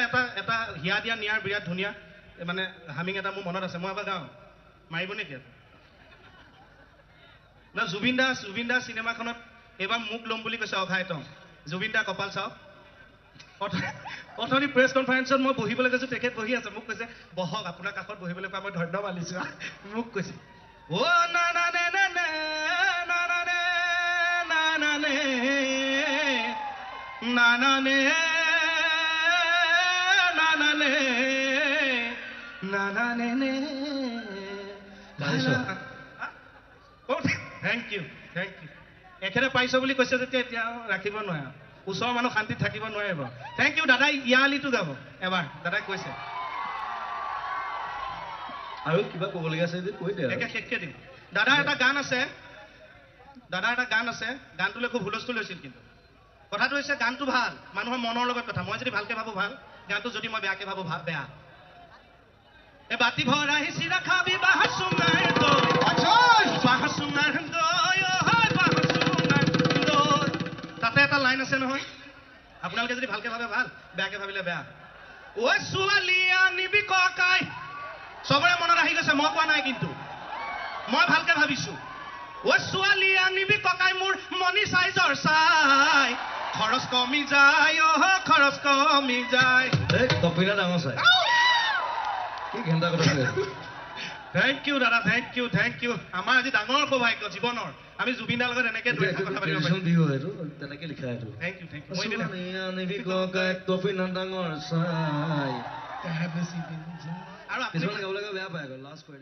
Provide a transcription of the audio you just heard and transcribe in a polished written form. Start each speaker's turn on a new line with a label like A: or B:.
A: এটা এটা হিয়া দিয়া নিয়াৰ বিৰাট ধুনীয়া মানে হামিং এটা মোৰ মনত আছে মই এবাৰ গাওঁ মাৰিব নেকি না জুবিন দাস চিনেমাখনত এইবাৰ মোক ল'ম বুলি কৈছে অঘাইতম জুবিন দা কপাল চাওক অথনি প্ৰেছ কনফাৰেন্সত মই বহিবলৈ গৈছোঁ তেখেত বহি আছে মোক কৈছে বহক আপোনাৰ কাষত বহিবলৈ পাই মই ধন্যবাদ দিছোঁ মোক কৈছে অ' না না নে নে নে না না নে না না নে না না নে না না নে না না নে নে থেংক ইউ এখেতে পাইছ বুলি কৈছে যেতিয়া এতিয়া ৰাখিব নোৱাৰে ওচৰৰ মানুহ শান্তিত থাকিব নোৱাৰিব থেংক ইউ দাদাই ইয়ালিটো গাব এবাৰ দাদাই কৈছে
B: আৰু কিবা ক'বলগীয়া আছে যদি কৈ দে
A: একে শেষকে দিম দাদাৰ এটা গান আছে গানটোলৈ খুব হুলস্থুল হৈছিল কিন্তু কথাটো হৈছে গানটো ভাল মানুহৰ মনৰ লগত কথা মই যদি ভালকে ভাবো ভাল গানটো যদি মই বেয়াকে ভাবো বেয়া এ বাতি ভৰাই চিৰা খাবি বাহাচুঙাৰ দৈ বাহাচুঙাৰ দৈ তাতে এটা লাইন আছে নহয় আপোনালোকে যদি ভালকে ভাবে ভাল বেয়াকে ভাবিলে বেয়া ঐ ছোৱালী আনিবি ককাই চবৰে মনত আহি গৈছে মই কোৱা নাই কিন্তু মই ভালকে ভাবিছো ঐ ছোৱালী আনিবি ককাই মোৰ মনি চাইজৰ চাই খৰচ কমি যায় খৰচ কমি যায়
B: কপিলা ডাঙৰ চাই কি ঘেন্টা কথা
A: থেংক ইউ দাদা থেংক ইউ আমাৰ আজি ডাঙৰ সৌভাগ্য জীৱনৰ আমি জুবিন দাৰ লগত এনেকে কথা পাতিব পাৰিম
B: বিহু এইটো তেনেকে লিখা এইটো
A: থেংক ইউ
B: ডাঙৰ চাই
A: আৰু
B: কিছুমানে গাবলৈ বেয়া পায় লাষ্ট কৰে